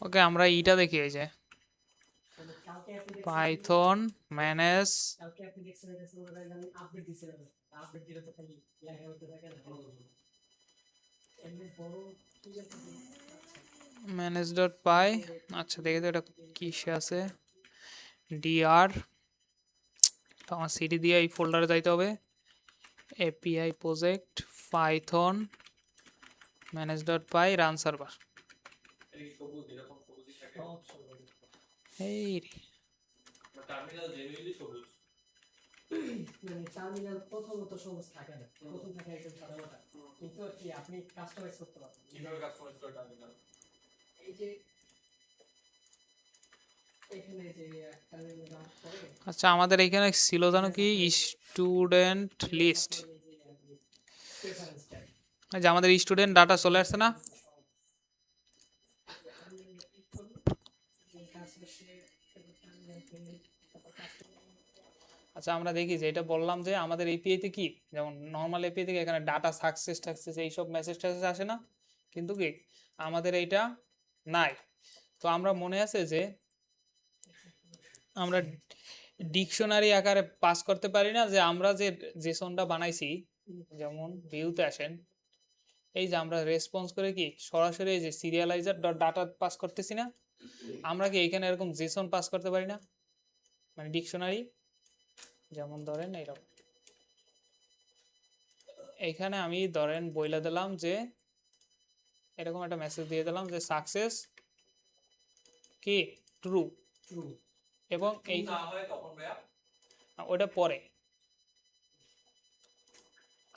ওকে, আমরা এইটা দেখি, এই যে পাইথন ম্যানেজ ম্যানেজ ডট পাই। আচ্ছা দেখি তো এটা কিসে আছে, ডিআর, তো আমার সিডি দিয়ে এই ফোল্ডারে যাইতে হবে, API project Python manage dot py run server. এই রে, মানে টার্মিনাল প্রথমত সবুজ থাকে না, প্রথম থাকে একদম সাদা মাটা, কিন্তু কি আপনি কাস্টমাইজ করতে পারবেন। কিভাবে কাস্টমাইজ করে টার্মিনাল? এই যে এখানে যে টার্মিনাল রান করে। আচ্ছা আমাদের এখানে ছিল জানো কি স্টুডেন্ট লিস্ট, যে আমাদের স্টুডেন্ট ডাটা চলে আসছে না। আচ্ছা আমরা দেখি যে এটা বললাম যে আমাদের এপিআই তে কি, যেমন নর্মাল এপিআই থেকে এখানে ডাটা সাকসেস টাকসেস এইসব মেসেজ ট্যাসেজ আসে না, কিন্তু কি আমাদের এইটা নাই। তো আমরা মনে আছে যে আমরা ডিকশনারি আকারে পাস করতে পারি না, যে আমরা যে জেসনটা বানাইছি, যেমন ভিউতে আসেন, এই যে আমরা রেসপন্স করে কি সরাসরি এই যে সিরিয়ালাইজার ডট ডাটা পাস করতেছি না, আমরা কি এখানে এরকম জেসন পাস করতে পারি না, মানে ডিকশনারি। যেমন ধরেন এইরকম, এইখানে আমি ধরেন বইলা দিলাম যে এরকম একটা মেসেজ দিয়ে দিলাম যে সাকসেস কি ট্রু, এবং এই ওটা পরে,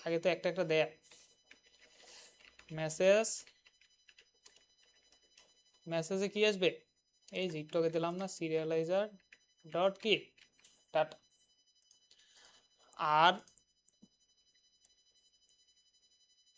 আগে তো একটা একটা দেয়া মেসেজ, মেসেজে কি আসবে, এই যে একটু আগে দিলাম না সিরিয়ালাইজার ডট কি ডাটা, আর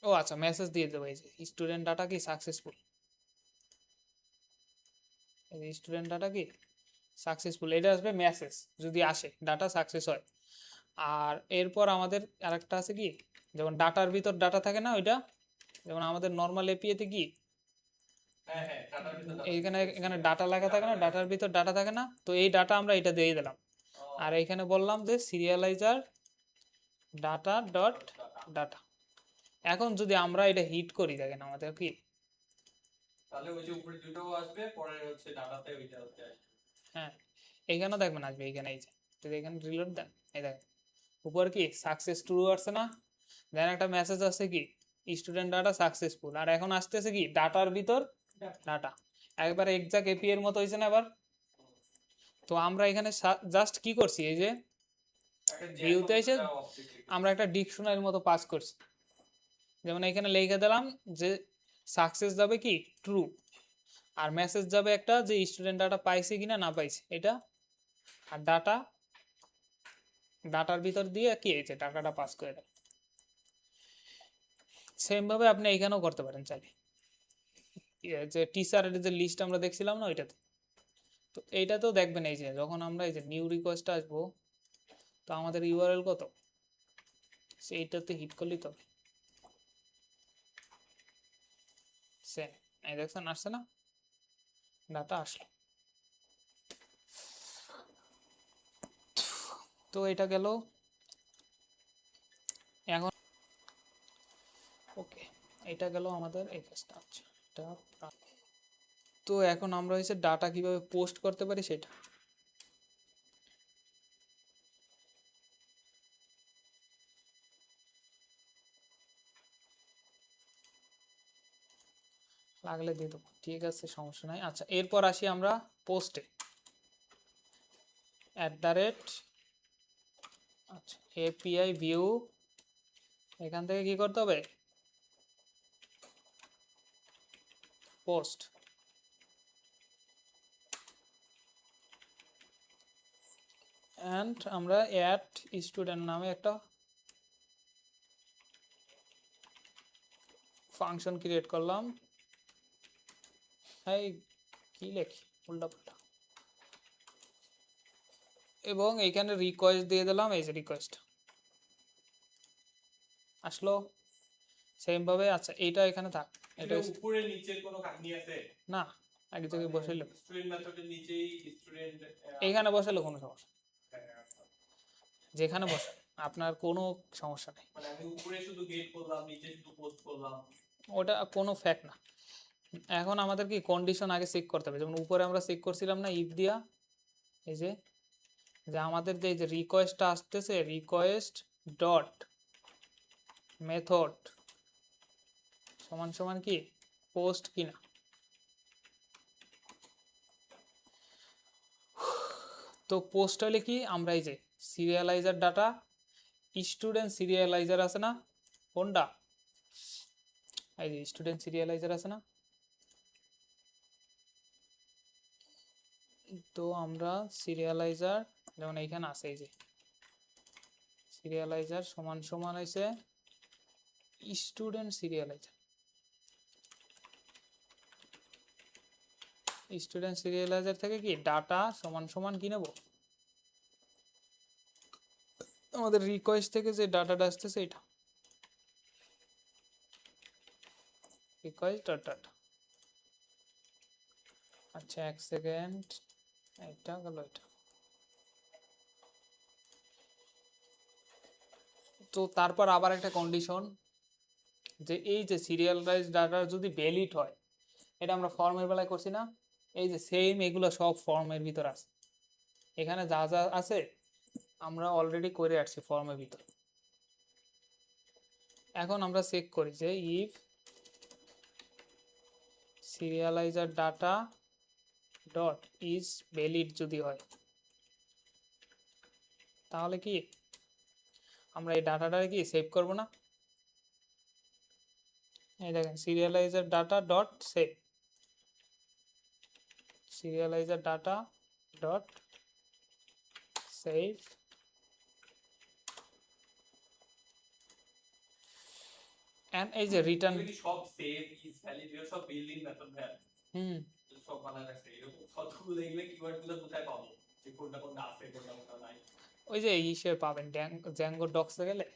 ও আচ্ছা মেসেজ দিয়ে দেবো এই যে স্টুডেন্ট ডাটা কি সাকসেসফুল, এই যে স্টুডেন্ট ডাটা কি সাকসেসফুল, এটা আসবে মেসেজ যদি আসে ডাটা সাকসেস হয়। আর এরপর আমাদের আরেকটা আছে কি, যেমন ডাটার ভিতর ডাটা থাকে না ওইটা, যেমন আমাদের নর্মাল এপিআই তে কি এইখানে এখানে ডাটা লেখা থাকে না, ডাটার ভিতর ডাটা থাকে না, তো এই ডাটা আমরা এটা দিয়ে দিলাম। আর এখানে বললাম যে সিরিয়ালাইজার ডাটা ডট ডাটা। এখন যদি আমরা এটা হিট করি, দেখেন আমাদের কি তাহলে ওই যে উপরে দুটোও আসবে, পরে হচ্ছে ডাটাতে ওইটা হচ্ছে। হ্যাঁ এইখানেও দেখবেন আসবে, এইখানে এই যে যদি এখানে রিলোড দেন, এই দেখেন উপর কি সাকসেস ট্রু আসছে না, দেন একটা মেসেজ আসছে কি স্টুডেন্ট ডাটা সাকসেসফুল, আর এখন আসতেছে কি ডাটার ভিতর ডাটা, একবার এক্সাক্ট এপি এর মতো হয়েছে না এবার। তো আমরা এখানে জাস্ট কি করছি, এই যে ভিউতে এসে আমরা একটা ডিকশনারির মতো পাস করছি, যেমন এখানে লিখে দিলাম যে সাকসেস যাবে কি ট্রু, আর মেসেজ যাবে একটা যে স্টুডেন্ট ডাটা পাইছে কিনা না পাইছে এটা, আর ডাটা ডাটার ভিতর দিয়ে কি হয়েছে টাকাটা পাস করে দেয়। সেম ভাবে আপনি এখানেও করতে পারেন চাইলে, যে টিচারের যে লিস্ট আমরা দেখছিলাম না ওইটাতে, তো এইটাতেও দেখবেন এই যে যখন আমরা এই যে নিউ রিকোয়েস্ট আসবো, তো আমাদের ইউআরএল কত, সেইটাতে হিট করলেই তো সেম, এই দেখছেন আসছে না ডাটা আসলো। তো এটা গেল, এখন ওকে এটা গেল আমাদের এই কাজটা। আচ্ছা এটা তো এখন আমরা হচ্ছে ডাটা কিভাবে পোস্ট করতে পারি সেটা, লাগলে দিয়ে দেবো, ঠিক আছে সমস্যা নাই। আচ্ছা এরপর আসি আমরা পোস্টে, @ আচ্ছা এপিআই ভিউ, এখান থেকে কি করতে হবে পোস্ট, অ্যান্ড আমরা অ্যাড স্টুডেন্ট নামে একটা ফাংশন ক্রিয়েট করলাম। এই কি লেখি উল্টাপাল্টা, এবং এইখানে রিকোয়েস্ট দিয়ে দিলাম, এই যে রিকোয়েস্ট আসলো, সেম ভাবে আচ্ছা এইটা এখানে থাক, এটা এটা উপরে নিচের কোনো কাহিনী আছে? না আগে থেকে বসাইলো, স্টুডেন্ট মেথডের নিচেই স্টুডেন্ট এইখানে বসাইলো কোনো সমস্যা, যেখানে বসে আপনার কোনো সমস্যা নেই, মানে আমি উপরে শুধু গেট করলাম, নিচে শুধু পোস্ট করলাম। ওটা কোনো ফ্যাক্ট না। এখন আমাদের কি কন্ডিশন আগে চেক করতে হবে, যেমন উপরে আমরা চেক করছিলাম না ইফ দিয়া, এই যে যে আমাদের যে রিকোয়েস্টটা আসতেছে রিকোয়েস্ট ডট মেথড সমান সমান কি পোস্ট কিনা, তো পোস্ট হলে কি আমরা এই যে সিরিয়ালাইজার ডাটা স্টুডেন্ট সিরিয়ালাইজার আছে না, কোনটা এই যে স্টুডেন্ট সিরিয়ালাইজার আছে না, তো আমরা সিরিয়ালাইজার যেমন এইখানে আছে এই যে সিরিয়ালাইজার সমান সমান হয়েছে স্টুডেন্ট সিরিয়ালাইজার, স্টুডেন্ট সিরিয়ালাইজার থেকে কি ডাটা সমান সমান কি নেব, আমাদের রিকোয়েস্ট থেকে যে ডাটাটা আসতেছে এটা রিকোয়েস্ট ডট ডাটা। আচ্ছা এক সেকেন্ড, এটা গেল এটা, তো তারপর আবার একটা কন্ডিশন যে এই যে সিরিয়ালাইজ ডাটা যদি ভ্যালিড হয়, এটা আমরা ফর্মের বেলায় করছি না, এই যে সেম এগুলো সব ফর্মের ভিতর আছে, এখানে যা যা আছে আমরা অলরেডি করে আসছি ফর্মের ভিতর। এখন আমরা চেক করি যে if serializer data dot is valid যদি হয়, তাহলে কি আমরা এই ডাটাটাকে কি সেভ করব না, এই দেখেন serializer data dot save, serializer data dot save, and এই যে রিটার্ন, এগুলো কি সব সেভ ইজ ভ্যালিড এর সব বিল্ডিং মেথড ভ্যাল হুম সব বানায় রাখছে, এরকম কতগুলো এগুলো কিওয়ার্ড গুলো কোথায় পাবো, যে কোনটা কোনটা আছে কোনটা কোনটা নাই? ওই যে ইসে পাবেন জ্যাঙ্গো ডক্সে গেলে।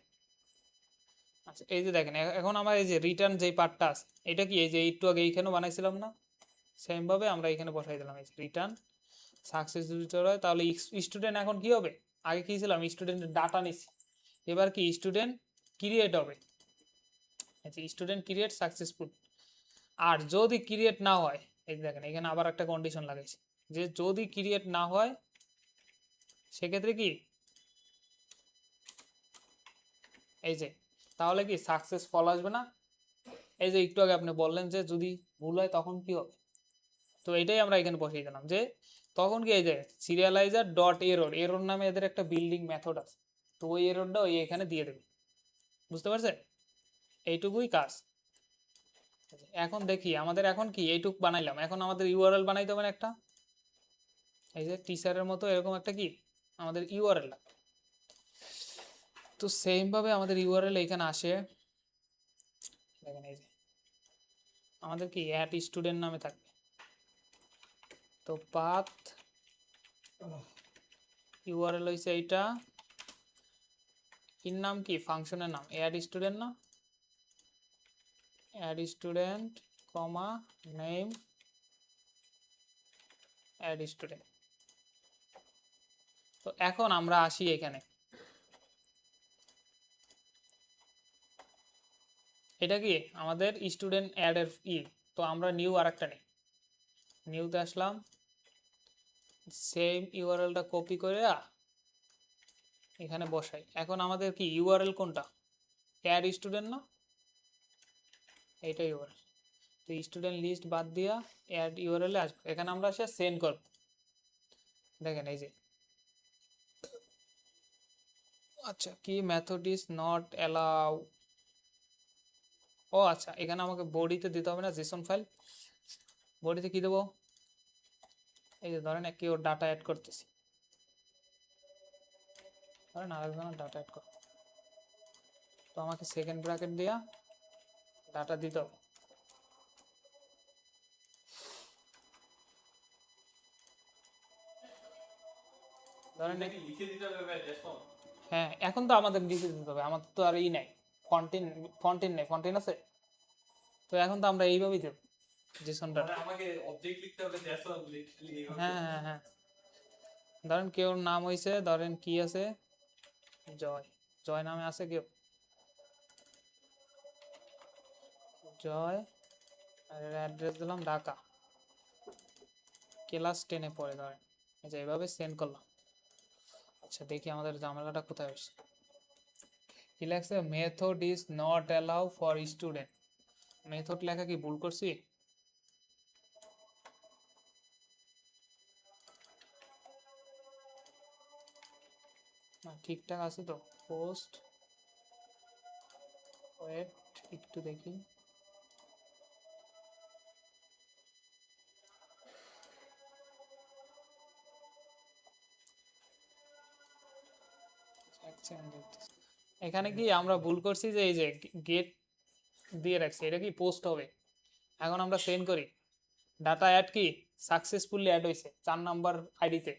আচ্ছা এই যে দেখেন এখন আমার এই যে রিটার্ন যেই পার্টটা আছে এটা কি এই যে একটু আগে এইখানেও বানাইছিলাম না, সেম ভাবে আমরা এখানে বসাই দিলাম এই যে রিটার্ন সাকসেস যদি হয় তাহলে স্টুডেন্ট এখন কি হবে, আগে কি ছিলাম স্টুডেন্টের ডাটা নিছি, এবার কি স্টুডেন্ট ক্রিয়েট হবে, আচ্ছা স্টুডেন্ট ক্রিয়েট সাকসেসফুল। আর যদি ক্রিয়েট না হয় এই যে দেখেন এখানে আবার একটা কন্ডিশন লাগাইছি যে যদি ক্রিয়েট না হয় সেক্ষেত্রে কি এই যে তাহলে কি সাকসেস ফল আসবে না, এই যে একটু আগে আপনি বললেন যে যদি ভুল হয় তখন কি হবে, তো এটাই আমরা এখানে বসিয়ে দিলাম যে তখন কি এই যে সিরিয়ালাইজার ডট এরর, এরর নামে এদের একটা বিল্ডিং মেথড আছে, তো ওই এররটা ওই এখানে দিয়ে দেবে, বুঝতে পারছেন, এইটুকুই কাজ। এখন দেখি আমাদের এখন কি এইটুক বানাইলাম, এখন আমাদের ইউআরএল বানাইতে হবে না একটা, এই যে টিচারের মতো এরকম একটা কি আমাদের ইউআরএল, তো সেম ভাবে আমাদের ইউআরএল এখানে আসে, দেখেন এই যে আমাদের কি অ্যাট স্টুডেন্ট নামে থাকবে, তো পাথ ইউআরএল হইছে এইটা, এর নাম কি ফাংশনের নাম অ্যাড স্টুডেন্ট না, অ্যাড স্টুডেন্ট কমা নেম অ্যাড স্টুডেন্ট। তো এখন আমরা আসি এখানে, এটা কি আমাদের স্টুডেন্ট অ্যাড এর তো আমরা নিউ আরেকটা নেই, নিউতে আসলাম, সেম ইউআরএলটা কপি করে এখানে বসাই, এখন আমাদের কি ইউআরএল কোনটা অ্যাড স্টুডেন্ট না, এইটা ইউআরএল, তো স্টুডেন্ট লিস্ট বাদ দিয়া অ্যাড ইউআরএল এ আসবে, এখানে আমরা সে সেন্ড করব, দেখেন এই যে আচ্ছা কি মেথড ইজ নট অ্যালাউ, ও আচ্ছা এখানে আমাকে বডিতে দিতে হবে না জেসন ফাইল, বডিতে কি দেবো, এই যে ধরেন কেউ ডাটা অ্যাড করতেছি, ধরেন আরেকজনের ডাটা অ্যাড করো, তো আমাকে সেকেন্ড ব্র্যাকেট দিয়া ডাটা দিতে হবে, ধরেন এটা কি লিখে দিতে হবে ভাই জেসন? হ্যাঁ এখন তো আমাদের লিখে দিতে হবে, আমাদের তো আর ই নাই, ফন্টিন নেই, ফন্টিন আছে। তো এখন তো আমরা এইভাবেই দেব জেসন ডাটা। মানে আমাকে অবজেক্ট লিখতে হবে জেসন লিখে হ্যাঁ হ্যাঁ হ্যাঁ, ধরেন কেউ নাম হইছে, ধরেন কি আছে, জয়, জয় নামে আছে কেউ, জয়, আর অ্যাড্রেস দিলাম ঢাকা, ক্লাস 10-এ পড়ে, ধরেন এই যে এইভাবে সেন্ড করলাম। আচ্ছা দেখি আমাদের ঝামেলাটা কোথায় হচ্ছে। কি লাগছে, method is not allow for student. Method লেখা কি ভুল করছি? না ঠিকঠাক আছে তো। পোস্ট, ওয়েট একটু দেখি, এখানে কি আমরা ভুল করছি যে এই যে গেট দিয়ে রাখছি, এটা কি পোস্ট হবে। এখন আমরা সেন্ড করি, ডাটা অ্যাড কি সাকসেসফুলি অ্যাড হয়েছে 4 নাম্বার আইডিতে।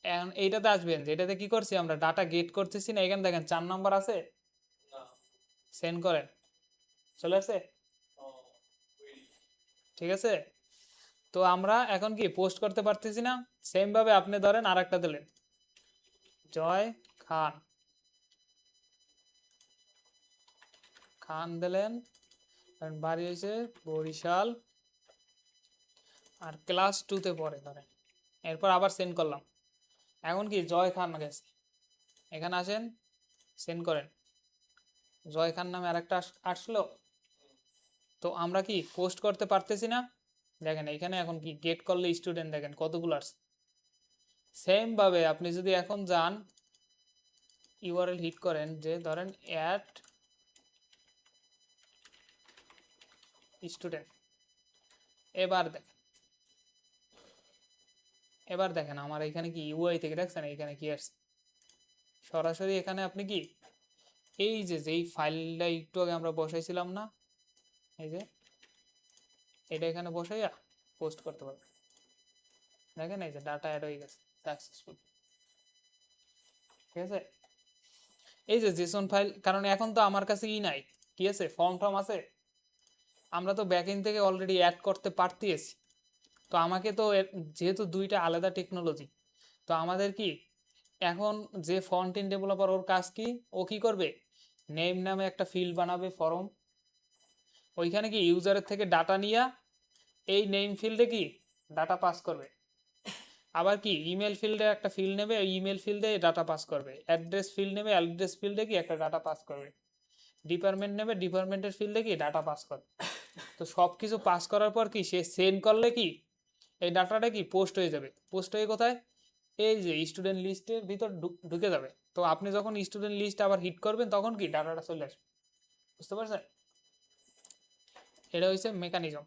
এখন এইটাতে আসবেন, যেটাতে কি করছি আমরা ডাটা গেট করতেছি না, এখানে দেখেন 4 নাম্বার আছে, না সেন্ড করেন, চলে আসে, ঠিক আছে। তো আমরা এখন কি পোস্ট করতে পারতেছি না, সেম ভাবে আপনি ধরেন আর একটা দিলেন, জয় খান, খান দিলেন, বাড়ি হয়েছে বরিশাল, আর ক্লাস 2-তে পড়ে ধরেন, এরপর আবার সেন্ড করলাম। এখন কি জয় খান গেছে, এখানে আসেন, সেন্ড করেন, জয় খান নামে আরেকটা আসলো। তো আমরা কি পোস্ট করতে পারতেছি না, দেখেন এখানে এখন কি গেট করলে স্টুডেন্ট দেখেন কতগুলো আসছে। সেম ভাবে আপনি যদি এখন যান ইউআরএল হিট করেন, যে ধরেন অ্যাড স্টুডেন্ট, এবার দেখেন, এবার দেখেন আমার এখানে কি ইউআই থেকে দেখছেন এখানে কি আসছে, সরাসরি এখানে আপনি কি এই যে যেই ফাইলটা একটু আগে আমরা বসাইছিলাম না, এই যে এটা এখানে বসাইয়া পোস্ট করতে পারবেন। দেখেন এই যে ডাটা অ্যাড হয়ে গেছে সাকসেসফুল, ঠিক আছে। এই যে জেসন ফাইল, কারণ এখন তো আমার কাছে ই নাই, কি আছে, ফর্ম আছে, আমরা তো ব্যাকএন্ড থেকে অলরেডি অ্যাড করতে পারতেছি। তো আমাকে তো যেহেতু দুইটা আলাদা টেকনোলজি, তো আমাদের কি এখন যে ফ্রন্ট এন্ড ডেভেলপার ওর কাজ কি, ও কি করবে, নেম নামে একটা ফিল্ড বানাবে ফর্ম, ওইখানে কি ইউজারের থেকে ডাটা নিয়ে এই নেম ফিল্ডে কি ডাটা পাস করবে, আবার কি ইমেল ফিল্ডে একটা ফিল্ড নেবে, ওই ইমেল ফিল্ডে ডাটা পাস করবে, অ্যাড্রেস ফিল্ড নেবে, অ্যাড্রেস ফিল্ডে কি একটা ডাটা পাস করবে, ডিপার্টমেন্ট নেবে, ডিপার্টমেন্টের ফিল্ডে কি ডাটা পাস করবে। তো সব কিছু পাস করার পর কি সে সেন্ড করলে কি এই ডাটাটা কি পোস্ট হয়ে যাবে, পোস্ট হয়ে কোথায়, এই যে স্টুডেন্ট লিস্টের ভিতর ঢুকে যাবে। তো আপনি যখন স্টুডেন্ট লিস্ট আবার হিট করবেন তখন কি ডাটাটা চলে আসবে, বুঝতে পারছেন, এটা হচ্ছে মেকানিজম।